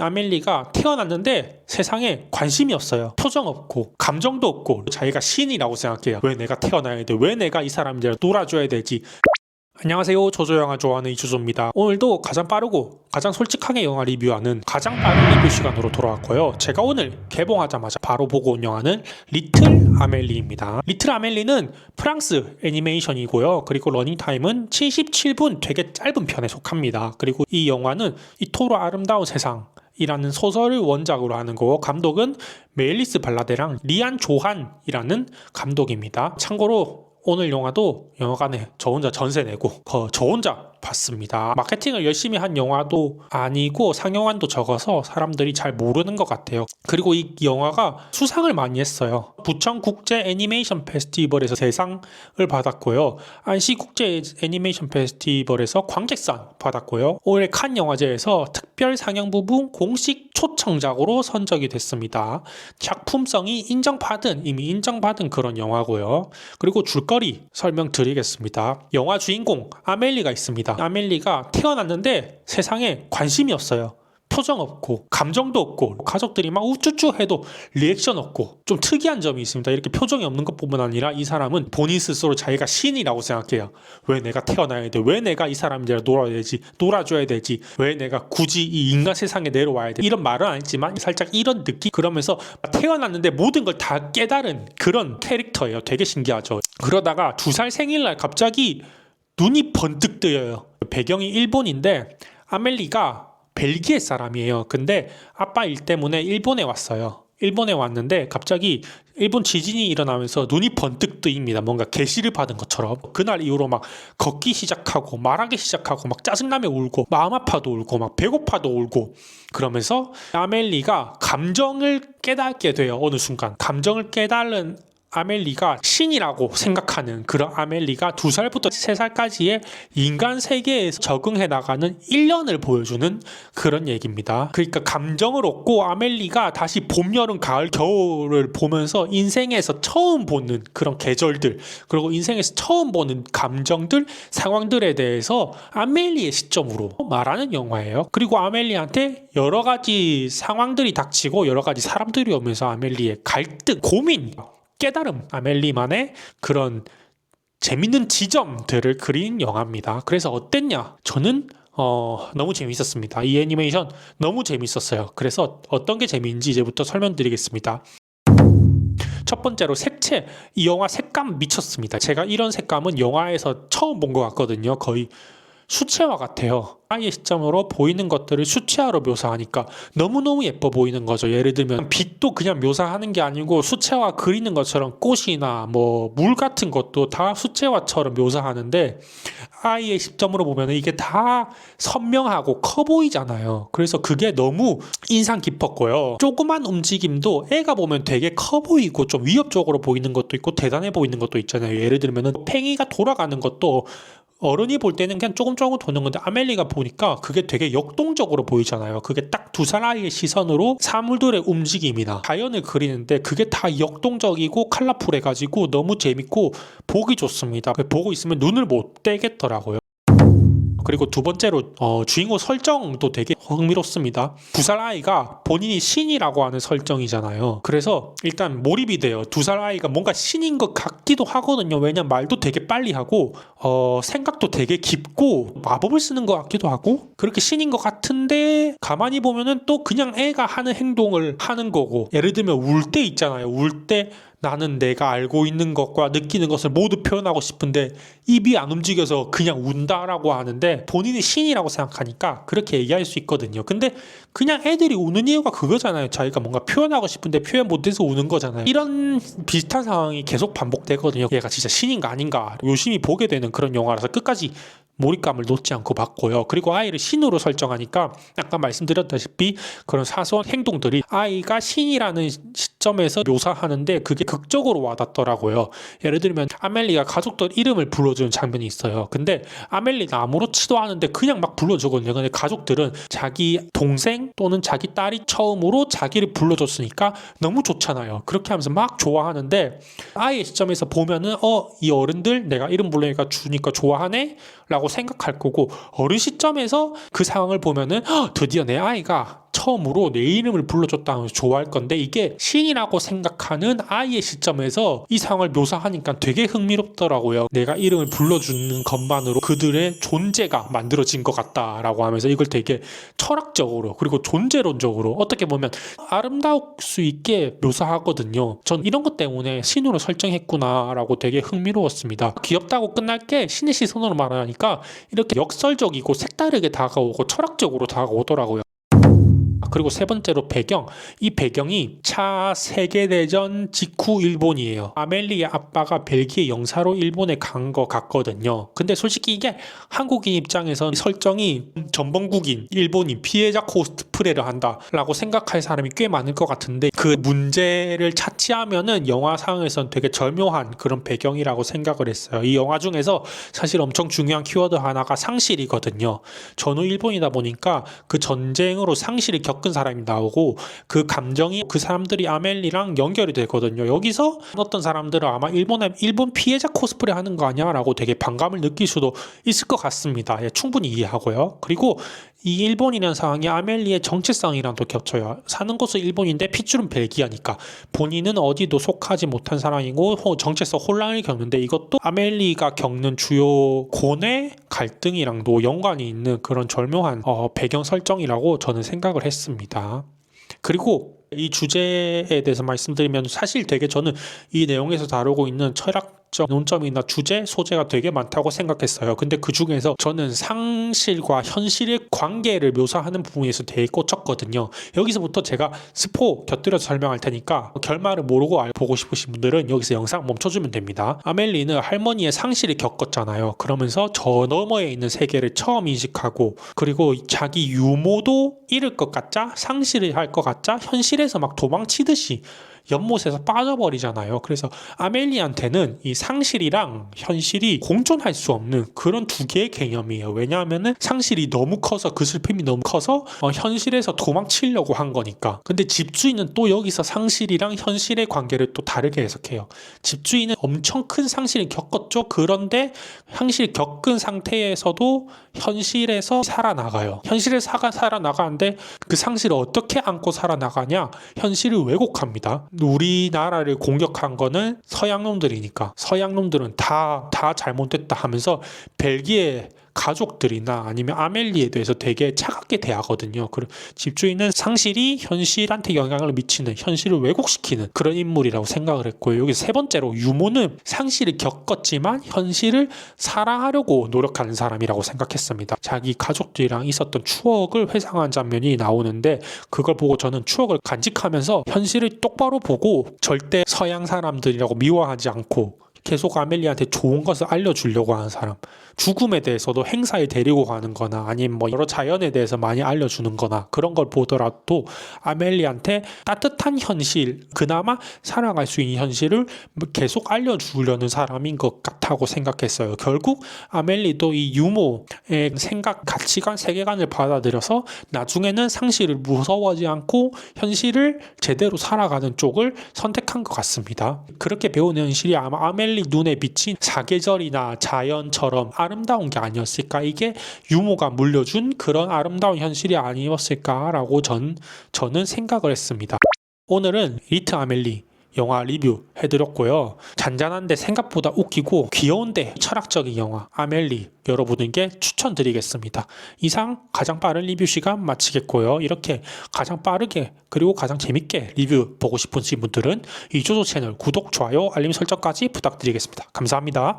아멜리가 태어났는데 세상에 관심이 없어요. 표정 없고 감정도 없고 자기가 신이라고 생각해요. 왜 내가 태어나야 돼? 왜 내가 이 사람들을 놀아줘야 되지? 안녕하세요. 저조 영화 좋아하는 이주조입니다. 오늘도 가장 빠르고 가장 솔직하게 영화 리뷰하는 가장 빠른 리뷰 시간으로 돌아왔고요. 제가 오늘 개봉하자마자 바로 보고 온 영화는 리틀 아멜리입니다. 리틀 아멜리는 프랑스 애니메이션이고요. 그리고 러닝타임은 77분, 되게 짧은 편에 속합니다. 그리고 이 영화는 이토록 아름다운 세상 이라는 소설을 원작으로 하는 거고, 감독은 메일리스 발라데랑 리안 조한이라는 감독입니다. 참고로 오늘 영화도 영화관에 저 혼자 전세 내고 저 혼자 봤습니다. 마케팅을 열심히 한 영화도 아니고 상영관도 적어서 사람들이 잘 모르는 것 같아요. 그리고 이 영화가 수상을 많이 했어요. 부천 국제 애니메이션 페스티벌에서 대상을 받았고요. 안시 국제 애니메이션 페스티벌에서 광객상 받았고요. 올해 칸 영화제에서 특별 상영 부분 공식 초청작으로 선정이 됐습니다. 작품성이 이미 인정받은 그런 영화고요. 그리고 줄거리 설명드리겠습니다. 영화 주인공 아멜리가 있습니다. 아멜리가 태어났는데 세상에 관심이 없어요. 표정 없고 감정도 없고 가족들이 막 우쭈쭈 해도 리액션 없고, 좀 특이한 점이 있습니다. 이렇게 표정이 없는 것뿐만 아니라 이 사람은 본인 스스로 자기가 신이라고 생각해요. 왜 내가 태어나야 돼? 왜 내가 이 사람들을 놀아줘야 되지? 왜 내가 굳이 이 인간 세상에 내려와야 돼? 이런 말은 아니지만 살짝 이런 느낌? 그러면서 태어났는데 모든 걸 다 깨달은 그런 캐릭터예요. 되게 신기하죠. 그러다가 2살 생일날 갑자기 눈이 번뜩 뜨여요. 배경이 일본인데 아멜리가 벨기에 사람이에요. 근데 아빠 일 때문에 일본에 왔어요. 일본에 왔는데 갑자기 일본 지진이 일어나면서 눈이 번뜩 뜨입니다. 뭔가 계시를 받은 것처럼. 그날 이후로 막 걷기 시작하고 말하기 시작하고 막 짜증나면 울고 마음 아파도 울고 막 배고파도 울고, 그러면서 아멜리가 감정을 깨닫게 돼요. 어느 순간 감정을 깨달은 아멜리가 신이라고 생각하는 그런 아멜리가 2살부터 3살까지의 인간 세계에서 적응해 나가는 1년을 보여주는 그런 얘기입니다. 그러니까 감정을 얻고 아멜리가 다시 봄, 여름, 가을, 겨울을 보면서 인생에서 처음 보는 그런 계절들, 그리고 인생에서 처음 보는 감정들, 상황들에 대해서 아멜리의 시점으로 말하는 영화예요. 그리고 아멜리한테 여러 가지 상황들이 닥치고 여러 가지 사람들이 오면서 아멜리의 갈등, 고민, 깨달음, 아멜리만의 그런 재밌는 지점들을 그린 영화입니다. 그래서 어땠냐? 저는 너무 재밌었습니다. 이 애니메이션 너무 재밌었어요. 그래서 어떤 게 재미있는지 이제부터 설명드리겠습니다. 첫 번째로 색채, 이 영화 색감 미쳤습니다. 제가 이런 색감은 영화에서 처음 본 것 같거든요. 거의 수채화 같아요. 아이의 시점으로 보이는 것들을 수채화로 묘사하니까 너무너무 예뻐 보이는 거죠. 예를 들면 빛도 그냥 묘사하는 게 아니고 수채화 그리는 것처럼 꽃이나 뭐 물 같은 것도 다 수채화처럼 묘사하는데, 아이의 시점으로 보면 이게 다 선명하고 커 보이잖아요. 그래서 그게 너무 인상 깊었고요. 조그만 움직임도 애가 보면 되게 커 보이고 좀 위협적으로 보이는 것도 있고 대단해 보이는 것도 있잖아요. 예를 들면 팽이가 돌아가는 것도 어른이 볼 때는 그냥 조금 도는 건데 아멜리가 보니까 그게 되게 역동적으로 보이잖아요. 그게 딱 2살 아이의 시선으로 사물들의 움직임이나 자연을 그리는데 그게 다 역동적이고 컬러풀해가지고 너무 재밌고 보기 좋습니다. 보고 있으면 눈을 못 떼겠더라고요. 그리고 두 번째로 주인공 설정도 되게 흥미롭습니다. 2살 아이가 본인이 신이라고 하는 설정이잖아요. 그래서 일단 몰입이 돼요. 2살 아이가 뭔가 신인 것 같기도 하거든요. 왜냐면 말도 되게 빨리 하고 생각도 되게 깊고 마법을 쓰는 것 같기도 하고 그렇게 신인 것 같은데, 가만히 보면은 또 그냥 애가 하는 행동을 하는 거고, 예를 들면 울 때 있잖아요. 울 때 나는 내가 알고 있는 것과 느끼는 것을 모두 표현하고 싶은데 입이 안 움직여서 그냥 운다라고 하는데, 본인이 신이라고 생각하니까 그렇게 얘기할 수 있거든요. 근데 그냥 애들이 우는 이유가 그거잖아요. 자기가 뭔가 표현하고 싶은데 표현 못해서 우는 거잖아요. 이런 비슷한 상황이 계속 반복되거든요. 얘가 진짜 신인가 아닌가 유심히 보게 되는 그런 영화라서 끝까지 몰입감을 놓지 않고 봤고요. 그리고 아이를 신으로 설정하니까 아까 말씀드렸다시피 그런 사소한 행동들이 아이가 신이라는 시점에서 묘사하는데 그게 극적으로 와닿더라고요. 예를 들면 아멜리가 가족들 이름을 불러주는 장면이 있어요. 근데 아멜리가 아무렇지도 않은데 그냥 막 불러주거든요. 근데 가족들은 자기 동생 또는 자기 딸이 처음으로 자기를 불러줬으니까 너무 좋잖아요. 그렇게 하면서 막 좋아하는데, 아이의 시점에서 보면은 이 어른들 내가 이름 부르니까 주니까 좋아하네? 라고 생각할 거고, 어른 시점에서 그 상황을 보면은 드디어 내 아이가 처음으로 내 이름을 불러줬다 하면서 좋아할 건데 이게 신이라고 생각하는 아이의 시점에서 이 상황을 묘사하니까 되게 흥미롭더라고요. 내가 이름을 불러주는 것만으로 그들의 존재가 만들어진 것 같다라고 하면서 이걸 되게 철학적으로 그리고 존재론적으로 어떻게 보면 아름다울 수 있게 묘사하거든요. 전 이런 것 때문에 신으로 설정했구나라고 되게 흥미로웠습니다. 귀엽다고 끝날 게 신의 시선으로 말하니까 이렇게 역설적이고 색다르게 다가오고 철학적으로 다가오더라고요. 그리고 세 번째로 배경. 이 배경이 차 세계대전 직후 일본이에요. 아멜리의 아빠가 벨기에 영사로 일본에 간 것 같거든요. 근데 솔직히 이게 한국인 입장에선 설정이 전범국인 일본이 피해자 코스프레를 한다라고 생각할 사람이 꽤 많을 것 같은데 그 문제를 차치하면은 영화상에선 되게 절묘한 그런 배경이라고 생각을 했어요. 이 영화 중에서 사실 엄청 중요한 키워드 하나가 상실이거든요. 전후 일본이다 보니까 그 전쟁으로 상실을 겪은 사람이 나오고 그 감정이 그 사람들이 아멜리랑 연결이 되거든요. 여기서 어떤 사람들은 아마 일본 피해자 코스프레 하는 거 아니야? 라고 되게 반감을 느낄 수도 있을 것 같습니다. 예, 충분히 이해하고요. 그리고 이 일본이라는 상황이 아멜리의 정체성이랑 또 겹쳐요. 사는 곳은 일본인데 핏줄은 벨기아니까 본인은 어디도 속하지 못한 사람이고 정체성 혼란을 겪는데 이것도 아멜리가 겪는 주요 고뇌 갈등이랑도 연관이 있는 그런 절묘한 배경 설정이라고 저는 생각을 했습니다. 그리고 이 주제에 대해서 말씀드리면 사실 되게 저는 이 내용에서 다루고 있는 철학적 논점이나 주제, 소재가 되게 많다고 생각했어요. 근데 그 중에서 저는 상실과 현실의 관계를 묘사하는 부분에서 되게 꽂혔거든요. 여기서부터 제가 스포 곁들여서 설명할 테니까 결말을 모르고 보고 싶으신 분들은 여기서 영상 멈춰주면 됩니다. 아멜리는 할머니의 상실을 겪었잖아요. 그러면서 저 너머에 있는 세계를 처음 인식하고 그리고 자기 유모도 잃을 것 같자 상실을 할 것 같자 현실에서 막 도망치듯이 연못에서 빠져버리잖아요. 그래서 아멜리한테는 이 상실이랑 현실이 공존할 수 없는 그런 두 개의 개념이에요. 왜냐하면은 상실이 너무 커서 그 슬픔이 너무 커서 현실에서 도망치려고 한 거니까. 근데 집주인은 또 여기서 상실이랑 현실의 관계를 또 다르게 해석해요. 집주인은 엄청 큰 상실을 겪었죠. 그런데 상실 겪은 상태에서도 현실에서 살아나가요. 현실에서 살아나가는데 그 상실을 어떻게 안고 살아나가냐? 현실을 왜곡합니다. 우리나라를 공격한 거는 서양놈들이니까 서양놈들은 다 잘못됐다 하면서 벨기에 가족들이나 아니면 아멜리에 대해서 되게 차갑게 대하거든요. 집주인은 상실이 현실한테 영향을 미치는 현실을 왜곡시키는 그런 인물이라고 생각을 했고요. 여기 세 번째로 유모는 상실을 겪었지만 현실을 사랑하려고 노력하는 사람이라고 생각했습니다. 자기 가족들이랑 있었던 추억을 회상한 장면이 나오는데 그걸 보고 저는 추억을 간직하면서 현실을 똑바로 보고 절대 서양 사람들이라고 미워하지 않고 계속 아멜리한테 좋은 것을 알려주려고 하는 사람, 죽음에 대해서도 행사에 데리고 가는 거나 아니면 뭐 여러 자연에 대해서 많이 알려주는 거나 그런 걸 보더라도 아멜리한테 따뜻한 현실, 그나마 살아갈 수 있는 현실을 계속 알려주려는 사람인 것 같다고 생각했어요. 결국 아멜리도 이 유모의 생각, 가치관, 세계관을 받아들여서 나중에는 상실을 무서워하지 않고 현실을 제대로 살아가는 쪽을 선택한 것 같습니다. 그렇게 배운 현실이 아마 아멜리 눈에 비친 사계절이나 자연처럼 아름다운 게 아니었을까? 이게 유모가 물려준 그런 아름다운 현실이 아니었을까라고 저는 생각을 했습니다. 오늘은 리트 아멜리 영화 리뷰 해드렸고요. 잔잔한데 생각보다 웃기고 귀여운데 철학적인 영화 아멜리 여러분에게 추천드리겠습니다. 이상 가장 빠른 리뷰 시간 마치겠고요. 이렇게 가장 빠르게 그리고 가장 재밌게 리뷰 보고 싶으신 분들은 이조조 채널 구독, 좋아요, 알림 설정까지 부탁드리겠습니다. 감사합니다.